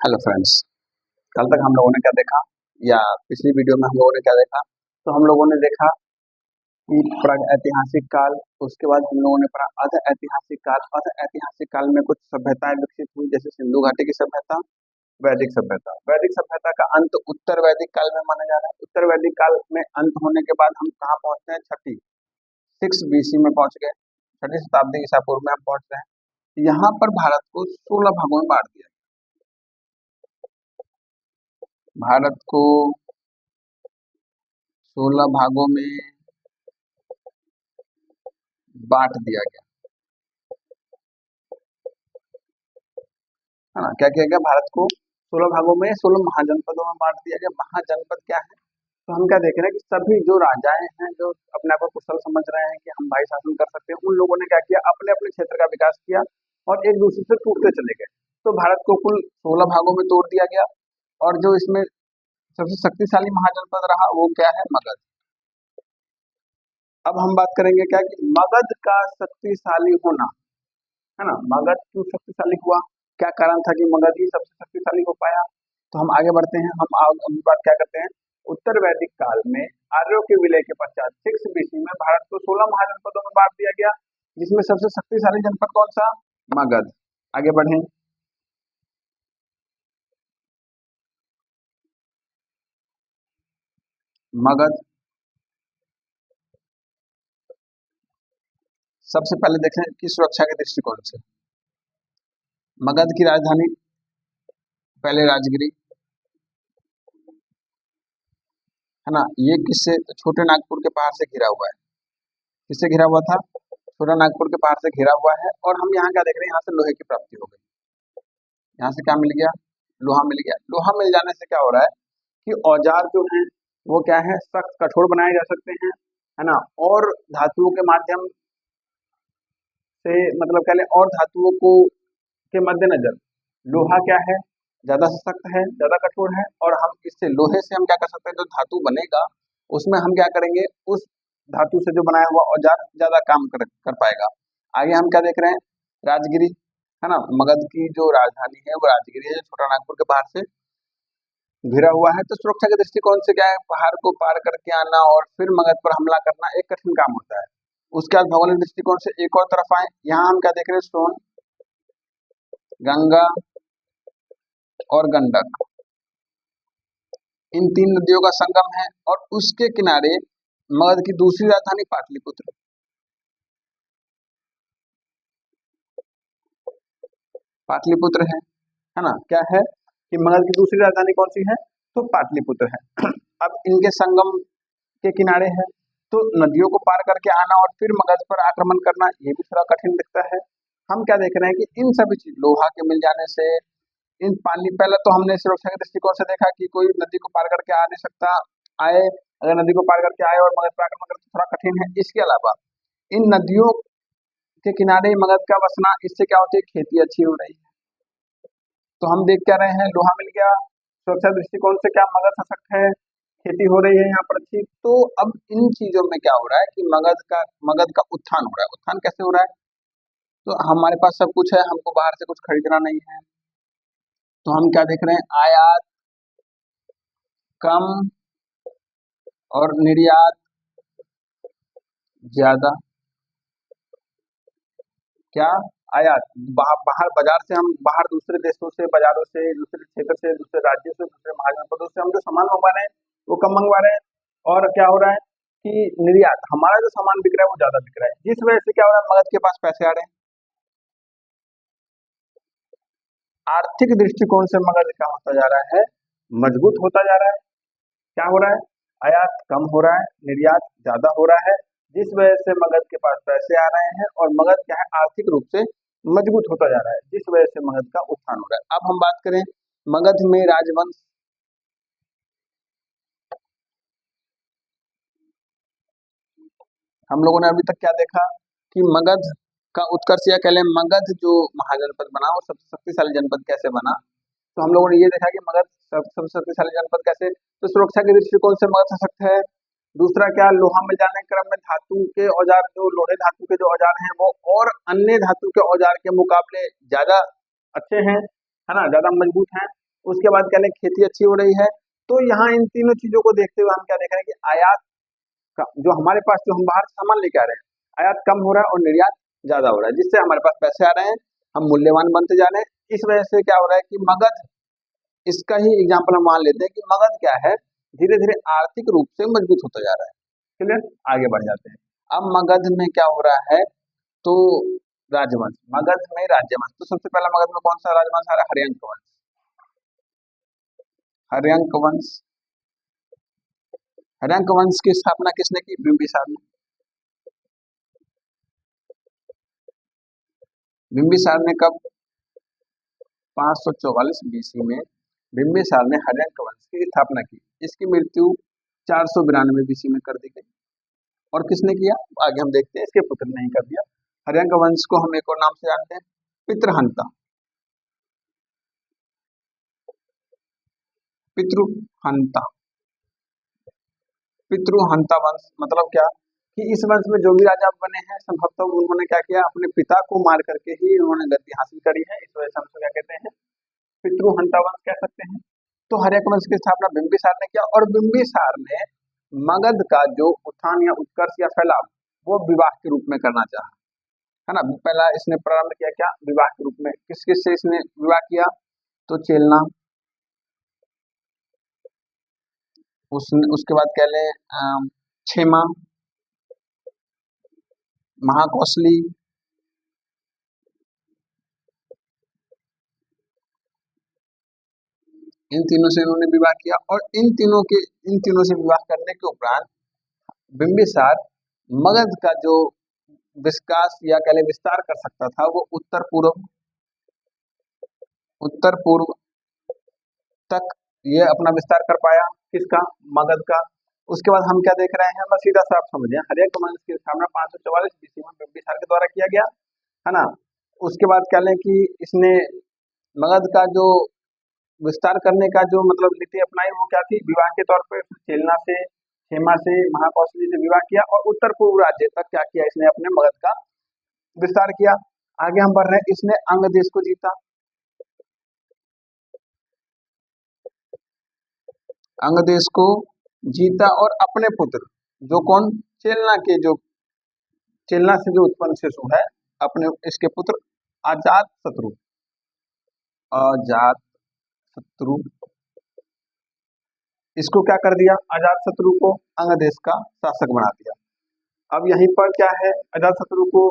Hello friends. कल तक हम लोगों ने क्या देखा, या पिछली वीडियो में हम लोगों ने क्या देखा? तो हम लोगों ने देखा कि प्रागैतिहासिक काल, उसके बाद हम लोगों ने पढ़ा अर्ध ऐतिहासिक काल। अर्ध ऐतिहासिक काल में कुछ सभ्यताएं विकसित हुई, जैसे सिंधु घाटी की सभ्यता, वैदिक सभ्यता। वैदिक सभ्यता का अंत उत्तर वैदिक काल में माना जा रहा है। उत्तर वैदिक काल में अंत होने के बाद हम कहाँ पहुंचते हैं? छठी 6 BC में पहुंच गए। छठी शताब्दी ईसा पूर्व में हम पहुंच रहे हैं। यहाँ पर भारत को 16 भागों में बांट दिया। भारत को 16 भागों में बांट दिया गया, है ना। क्या किया गया? भारत को 16 भागों में, 16 महाजनपदों में बांट दिया गया। महाजनपद क्या है? तो हम क्या देख रहे हैं कि सभी जो राजाएं हैं, जो अपने आप को कुशल समझ रहे हैं कि हम भाई शासन कर सकते हैं, उन लोगों ने क्या किया? अपने अपने क्षेत्र का विकास किया और एक दूसरे से टूटते चले गए। तो भारत को कुल 16 भागों में तोड़ दिया गया। और जो इसमें सबसे शक्तिशाली महाजनपद रहा वो क्या है? मगध। अब हम बात करेंगे क्या कि मगध का शक्तिशाली होना, है ना। मगध क्यों शक्तिशाली हुआ? क्या कारण था कि मगध ही सबसे शक्तिशाली हो पाया? तो हम आगे बढ़ते हैं। हम अभी बात क्या करते हैं? उत्तर वैदिक काल में आर्यों के विलय के पश्चात 6 BC में भारत को 16 महाजनपदों में बांट दिया गया, जिसमें सबसे शक्तिशाली जनपद कौन सा? मगध। आगे बढ़े। मगध सबसे पहले देखें कि सुरक्षा के दृष्टिकोण से मगध की राजधानी पहले राजगिरी, है ना। ये किससे? तो छोटे नागपुर के पहाड़ से घिरा हुआ है। किससे घिरा हुआ था? छोटा नागपुर के पहाड़ से घिरा हुआ है। और हम यहाँ क्या देख रहे हैं? यहाँ से लोहे की प्राप्ति हो गई। यहाँ से क्या मिल गया? लोहा मिल गया। लोहा मिल जाने से क्या हो रहा है कि औजार जो हैं वो क्या है? सख्त कठोर बनाए जा सकते हैं, है ना। और धातुओं के माध्यम से, मतलब कह लें, और धातुओं को के मद्देनजर लोहा क्या है? ज्यादा सशक्त है, ज्यादा कठोर है। और हम इससे, लोहे से हम क्या कर सकते हैं? जो धातु बनेगा उसमें हम क्या करेंगे? उस धातु से जो बनाया हुआ औजार ज्यादा काम कर पाएगा। आगे हम क्या देख रहे हैं? राजगिरी, है ना। मगध की जो राजधानी है वो राजगिरी है, जो छोटा नागपुर के बाहर से घिरा हुआ है। तो सुरक्षा के दृष्टिकोण से क्या है? पहाड़ को पार करके आना और फिर मगध पर हमला करना एक कठिन काम होता है। उसके बाद भौगोलिक दृष्टिकोण से एक और तरफ आए, यहाँ हम क्या देख रहे हैं? सोन, गंगा और गंडक, इन 3 नदियों का संगम है। और उसके किनारे मगध की दूसरी राजधानी पाटलिपुत्र। पाटलिपुत्र है ना। क्या है कि मगध की दूसरी राजधानी कौन सी है? तो पाटलिपुत्र है। अब इनके संगम के किनारे है, तो नदियों को पार करके आना और फिर मगध पर आक्रमण करना ये भी थोड़ा कठिन दिखता है। हम क्या देख रहे हैं कि इन सभी चीज, लोहा के मिल जाने से, इन पानी, पहले तो हमने सुरक्षा के दृष्टिकोण से देखा कि कोई नदी को पार करके आ नहीं सकता। आए, अगर नदी को पार करके आए और मगध पर आक्रमण करे तो थोड़ा कठिन है। इसके अलावा इन नदियों के किनारे मगध का बसना, इससे क्या होती है? खेती अच्छी हो रही है। तो हम देख क्या रहे हैं? लोहा मिल गया। सुरक्षा दृष्टिकोण से क्या मगध सशक्त है? खेती हो रही है यहाँ पर अच्छी। तो अब इन चीजों में क्या हो रहा है कि मगध का उत्थान हो रहा है। उत्थान कैसे हो रहा है? तो हमारे पास सब कुछ है, हमको बाहर से कुछ खरीदना नहीं है। तो हम क्या देख रहे हैं? आयात कम और निर्यात ज्यादा। क्या? आयात, बाहर बाजार से, हम बाहर दूसरे देशों से, बाजारों से, दूसरे क्षेत्र से, दूसरे राज्यों से, दूसरे महाजनपदों से हम जो सामान मंगवा रहे हैं वो कम मंगवा रहे हैं। और क्या हो रहा है कि निर्यात, हमारा जो सामान बिक रहा है वो ज्यादा बिक रहा है, जिस वजह से क्या हो रहा है? मगध के पास पैसे आ रहे हैं। आर्थिक दृष्टिकोण से मगध क्या होता जा रहा है? मजबूत होता जा रहा है। क्या हो रहा है? आयात कम हो रहा है, निर्यात ज्यादा हो रहा है, जिस वजह से मगध के पास पैसे आ रहे हैं और मगध क्या है? आर्थिक रूप से मजबूत होता जा रहा है, जिस वजह से मगध का उत्थान हो रहा है। अब हम बात करें मगध में राजवंश। हम लोगों ने अभी तक क्या देखा कि मगध का उत्कर्ष, या कह लें मगध जो महाजनपद बना वो सबसे शक्तिशाली जनपद कैसे बना। तो हम लोगों ने ये देखा कि मगध सबसे शक्तिशाली जनपद कैसे? तो सुरक्षा के दृष्टिकोण से मगध सशक्त है। दूसरा क्या? लोहा मिल जाने के क्रम में धातु के औजार, जो लोहे धातु के जो औजार हैं वो और अन्य धातु के औजार के मुकाबले ज्यादा अच्छे हैं, है ना, ज्यादा मजबूत हैं। उसके बाद कह लें खेती अच्छी हो रही है। तो यहाँ इन तीनों चीजों को देखते हुए हम क्या देख रहे हैं कि आयात का जो हमारे पास जो हम बाहर से सामान लेके आ रहे हैं, आयात कम हो रहा है और निर्यात ज्यादा हो रहा है, जिससे हमारे पास पैसे आ रहे हैं, हम मूल्यवान बनते जा रहे हैं। इस वजह से क्या हो रहा है कि मगध, इसका ही एग्जाम्पल हम मान लेते हैं कि मगध क्या है, धीरे धीरे आर्थिक रूप से मजबूत होता जा रहा है। क्लियर, आगे बढ़ जाते हैं। अब मगध में क्या हो रहा है, तो राजवंश, मगध में राज्यवंश। तो सबसे पहला मगध में कौन सा राजवंश आ रहा है, हर्यंक वंश। हर्यंक वंश, हर्यंक वंश की स्थापना किसने की, बिंबिसार ने। बिंबिसार ने कब, 544 बीसी में बिंबिसार ने हर्यंक वंश की स्थापना की। इसकी मृत्यु 492 बीसी में कर दी गई। और किसने किया, आगे हम देखते हैं, इसके पुत्र ने ही कर दिया। हर्यंक वंश को हम एक और नाम से जानते हैं, पितृहंता। पितृहंता, पितृहंता वंश मतलब क्या, कि इस वंश में जो भी राजा बने हैं संभवतः उन्होंने क्या किया, अपने पिता को मार करके ही उन्होंने गद्दी हासिल करी है। इस वजह से हम उसको क्या कहते हैं, पितृहंता वंश कह सकते हैं। तो हर्यक वंश की स्थापना बिंबिसार ने किया, और बिंबिसार ने मगध का जो उत्थान या उत्कर्ष या फैलाव, वो विवाह के रूप में करना चाहा, है ना। पहला इसने प्रारंभ किया क्या, विवाह के रूप में। किस किस से इसने विवाह किया, तो चेलना, उसके बाद कह लें क्षेमा, महाकौशली, इन तीनों से इन्होंने विवाह किया। और इन तीनों से विवाह करने के उपरांत बिंबिसार मगध का जो विकास या कह लें विस्तार कर सकता था, वो उत्तर पूर्व तक ये अपना विस्तार कर पाया। किसका, मगध का। उसके बाद हम क्या देख रहे हैं, बस सीधा सा आप समझें, हर्यक वंश की स्थापना 544 बीसी में बिंबिसार के द्वारा किया गया, है ना। उसके बाद कह लें कि इसने मगध का जो विस्तार करने का जो मतलब नीति अपनाई, वो क्या थी, विवाह के तौर पर चेलना से, क्षेमा से, महाकौशली से विवाह किया, और उत्तर पूर्व राज्य तक क्या किया, इसने अपने मगध का विस्तार किया। आगे हम बढ़ रहे हैं, इसने अंग देश को जीता, अंग देश को जीता, और अपने पुत्र, जो कौन, चेलना के जो, चेलना से जो उत्पन्न शिशु है, अपने इसके पुत्र अजात शत्रु, अजात शत्रु, इसको क्या कर दिया, अजात शत्रु को अंग देश का शासक बना दिया। अब यहीं पर क्या है, अजात शत्रु को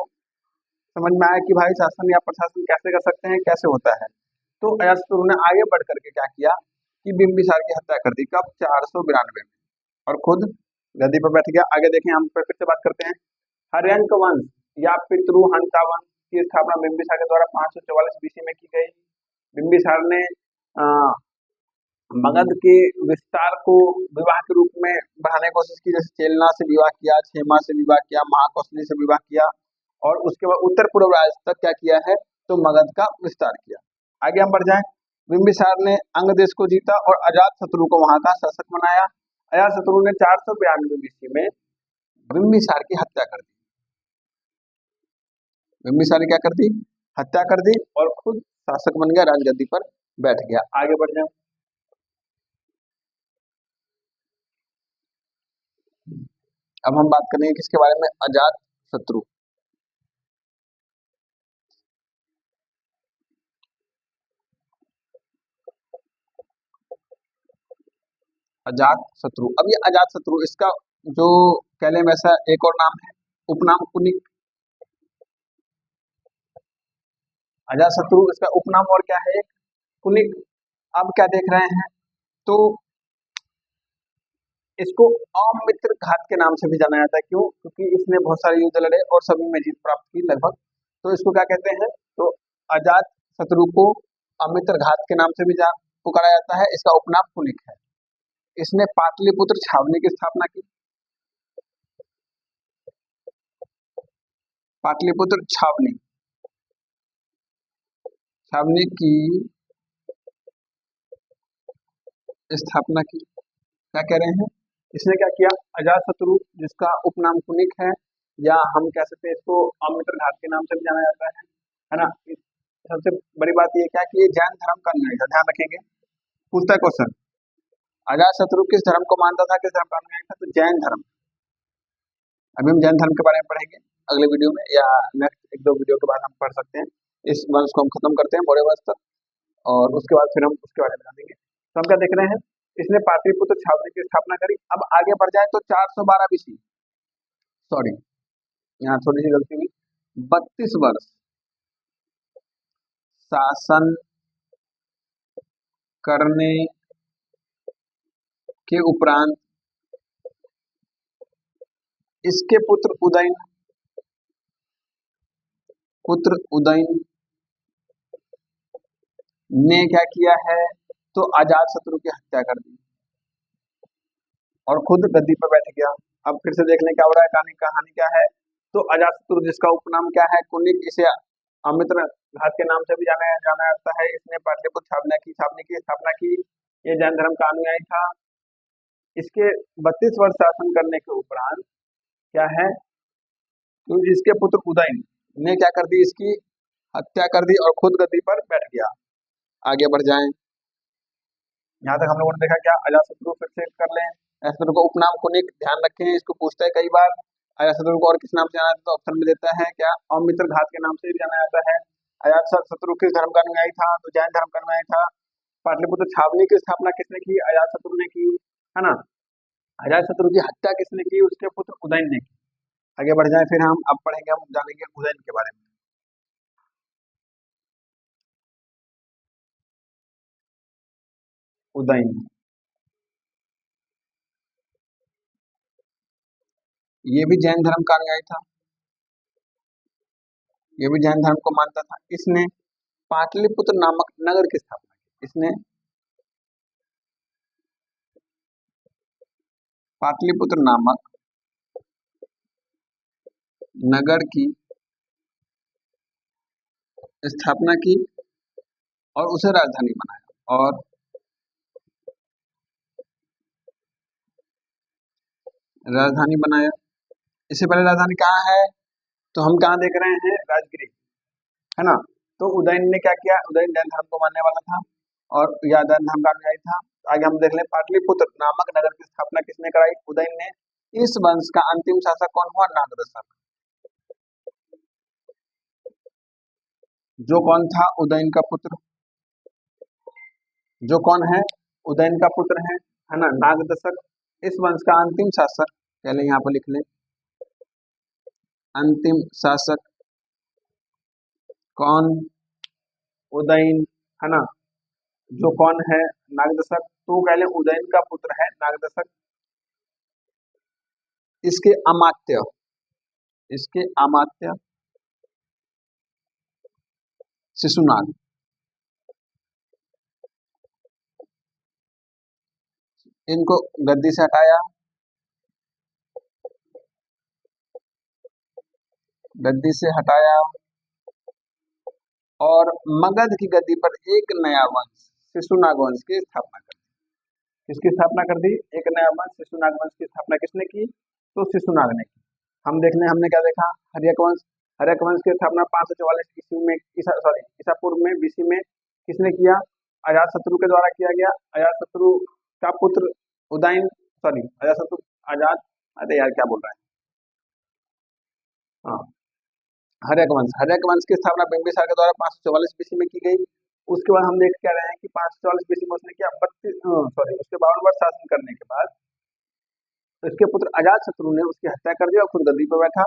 समझ में आया कि भाई शासन या प्रशासन कैसे कर सकते हैं, कैसे होता है। तो अजातशत्रु ने आगे बढ़ करके क्या किया, कि बिंबिसार की हत्या कर दी, कब, 492 में, और खुद गद्दी पर बैठ गया। आगे देखें, हम फिर से बात करते हैं। हर्यंक वंश या पितृहंता वंश की स्थापना बिंबिसार के द्वारा 544 बीसी में की गई। बिंबिसार ने मगध के विस्तार को विवाह के रूप में बढ़ाने की कोशिश की, जैसे चेलना से विवाह किया, क्षेमा से विवाह किया, महाकौशली से विवाह किया, और उसके बाद उत्तर पूर्व राज्य तक क्या किया है, तो मगध का विस्तार किया। आगे हम बढ़ जाएं, बिंबिसार ने अंग देश को जीता और अजात शत्रु को वहां का शासक बनाया। अजात शत्रु ने 492 बीसी में बिंबिसार की हत्या कर दी। बिंबिसार ने क्या कर दी, हत्या कर दी, और खुद शासक बन गया, राजगद्दी पर बैठ गया। आगे बढ़ जाए, अब हम बात करेंगे किसके बारे में, अजात शत्रु। अजात शत्रु, अब ये अजात शत्रु, इसका जो कह लें वैसा एक और नाम है, उपनाम कुनिक। अजात शत्रु इसका उपनाम और क्या है, कुनिक। अब क्या देख रहे हैं, तो इसको अमित्र घात के नाम से भी जाना जाता है। क्यों, क्योंकि इसने बहुत सारे युद्ध लड़े और सभी में जीत प्राप्त की लगभग। तो इसको क्या कहते हैं, तो अजात शत्रु को अमित्र घात के नाम से भी जान पुकारा जाता है। इसका उपनाम कुनिक है। इसने पाटलिपुत्र छावनी की स्थापना की, पाटलिपुत्र छावनी, छावनी की स्थापना की। क्या कह रहे हैं, इसने क्या किया, अजातशत्रु जिसका उपनाम कुनिक है, या हम कह सकते हैं इसको अमित्र घात के नाम से भी जाना जाता है ना। सबसे बड़ी बात ये क्या कि ये जैन धर्म का अनुयायी था, ध्यान रखेंगे, पूछता है क्वेश्चन, अजात शत्रु किस धर्म को मानता था, किस धर्म का अनुयायी था? तो जैन धर्म। अभी हम जैन धर्म के बारे में पढ़ेंगे अगले वीडियो में, या नेक्स्ट एक दो वीडियो के बाद हम पढ़ सकते हैं। इस वंश को हम खत्म करते हैं, मौर्य वंश तक, और उसके बाद फिर हम उसके बारे में जानेंगे। तो हम क्या देख रहे हैं, इसने पाटलिपुत्र छावनी की स्थापना करी। अब आगे बढ़ जाए तो 412 बीसी, सॉरी यहाँ थोड़ी सी गलती हुई, 32 वर्ष शासन करने के उपरांत इसके पुत्र उदयन ने क्या किया है, तो अजात शत्रु की हत्या कर दी और खुद गद्दी पर बैठ गया। अब फिर से देख लें क्या हो रहा है, कहानी क्या है। तो अजात शत्रु, जिसका उपनाम क्या है, कुनिक, इसे अमित्र घात के नाम से भी जाना जाता है, इसने पाटलिपुत्र छावनी की स्थापना की। ये जैन धर्म का अनुयायी था। इसके 32 वर्ष शासन करने के उपरांत क्या है, तो इसके पुत्र उदयन ने क्या कर दी, इसकी हत्या कर दी और खुद गद्दी पर बैठ गया। आगे बढ़ जाएं, यहाँ तक हम लोगों ने देखा क्या, अजातशत्रु फिर से कर लें। अजातशत्रु का उपनाम कुनिक, ध्यान रखें, इसको पूछता है कई बार। अजातशत्रु को और किस नाम से जाना जाता है, तो ऑप्शन में देता है क्या, अमित्र घात के नाम से भी जाना जाता है। अजातशत्रु किस धर्म का अनुयायी था, तो जैन धर्म का अनुयायी था। पाटलिपुत्र छावनी की स्थापना किसने की, अजातशत्रु ने की, है ना। अजातशत्रु की हत्या किसने की, उसके पुत्र उदयन ने की। आगे बढ़ जाए, फिर हम अब पढ़ेंगे, हम जानेंगे उदयन के बारे में। उदयन ये भी जैन धर्म का अनुयायी था, ये भी जैन धर्म को मानता था। इसने पाटलिपुत्र नामक नगर की स्थापना की। इसने पाटलिपुत्र नामक नगर की स्थापना की और उसे राजधानी बनाया। और राजधानी बनाया, इससे पहले राजधानी कहाँ है, तो हम कहाँ देख रहे हैं, राजगिरी, है ना। तो उदयन ने क्या किया, उदयन जैन धर्म को मानने वाला था और या जैन धर्म का अनुयायी था। आगे हम देख लें, पाटलिपुत्र नामक नगर की स्थापना किसने कराई, उदयन ने। इस वंश का अंतिम शासक कौन हुआ, नागदशक। जो कौन था, उदयन का पुत्र, जो कौन है, उदयन का पुत्र है ना, नागदशक। इस वंश का अंतिम शासक, पहले यहाँ पर लिख लें, अंतिम शासक कौन, उदयन, है ना। जो कौन है, नागदशक। तो पहले उदयन का पुत्र है नागदशक। इसके अमात्य, इसके अमात्य शिशुनाग। इनको गद्दी से हटाया, गद्दी से हटाया और मगध की गद्दी पर एक नया वंश, शिशुनाग वंश की स्थापना कर दी। किसकी स्थापना कर दी, एक नया वंश, शिशुनाग वंश की स्थापना किसने की, तो शिशुनाग ने की। हम देख लें, हमने क्या देखा, हर्यक वंश। हर्यक वंश की स्थापना 544 ईस्वी में, ईसा पूर्व में, बीसी में किसने किया, अजातशत्रु के द्वारा किया गया। अजातशत्रु का पुत्र उदयन, सॉरी अजातशत्रु, अजात, अरे यार क्या बोल रहा है, हाँ, हर्यक वंश की स्थापना बिंबिसार के द्वारा 544 बीसी में की गई। उसके बाद हम देख क्या रहे हैं कि 544 बीसी में उसने किया 52 वर्ष शासन करने के बाद तो इसके पुत्र अजातशत्रु ने उसकी हत्या कर दी और खुद गद्दी पर बैठा।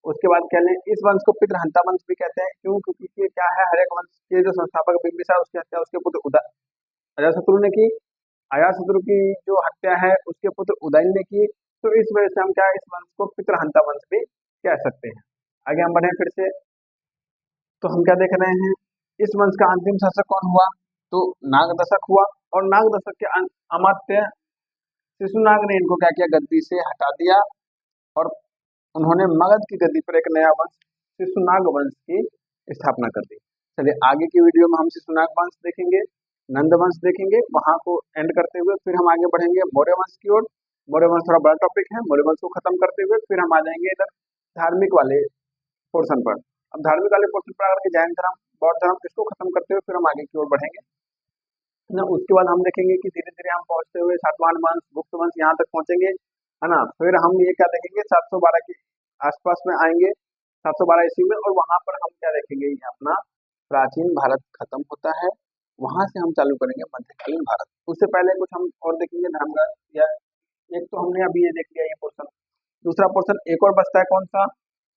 उसके बाद कह लें, इस वंश को पितृहंता वंश भी कहते हैं। क्यों, क्योंकि ये क्या है, हर्यक वंश के जो संस्थापक बिंबिसार, उसकी हत्या उसके पुत्र अजातशत्रु ने की। अजातशत्रु की जो हत्या है उसके पुत्र उदयन ने की। तो इस वजह से हम क्या, इस वंश को पितृहंता वंश भी कह सकते हैं। आगे हम बढ़े फिर से, तो हम क्या देख रहे हैं, इस वंश का अंतिम शासक कौन हुआ, तो नागदशक हुआ। और नागदशक के अमात्य शिशुनाग ने इनको क्या किया, गद्दी से हटा दिया और उन्होंने मगध की गद्दी पर एक नया वंश, शिशुनाग वंश की स्थापना कर दी। चलिए आगे की वीडियो में हम शिशुनाग वंश देखेंगे, नंद वंश देखेंगे, वहां को एंड करते हुए फिर हम आगे बढ़ेंगे मौर्य वंश की ओर। मौर्य वंश थोड़ा बड़ा टॉपिक है, मौर्य वंश को खत्म करते हुए फिर हम आ जाएंगे इधर धार्मिक वाले पोर्शन पर। अब धार्मिक वाले पोर्शन पर आकर के जैन धर्म, बौद्ध धर्म, इसको खत्म करते हुए फिर हम आगे की ओर बढ़ेंगे। ना। उसके बाद हम देखेंगे कि धीरे धीरे हम पहुंचते हुए सातवाहन वंश, गुप्त वंश यहाँ तक पहुंचेंगे, है ना। फिर हम ये क्या देखेंगे, 712 के आसपास में आएंगे, 712 ईस्वी में, और वहां पर हम क्या देखेंगे, ये अपना प्राचीन भारत खत्म होता है। वहां से हम चालू करेंगे मध्यकालीन भारत। उससे पहले कुछ हम और देखेंगे धर्मग्रंथ, या एक तो हमने अभी ये देख लिया ये पोर्शन। दूसरा पोर्शन एक और बचता है, कौन सा?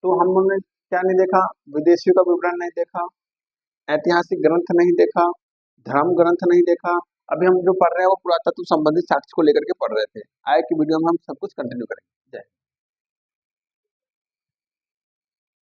तो हमने क्या नहीं देखा, विदेशियों का विवरण नहीं देखा, ऐतिहासिक ग्रंथ नहीं देखा, धर्म ग्रंथ नहीं देखा। अभी हम जो पढ़ रहे हैं वो पुरातत्व संबंधित साक्ष्य को लेकर के पढ़ रहे थे। आए की वीडियो में हम सब कुछ कंटिन्यू करेंगे। जय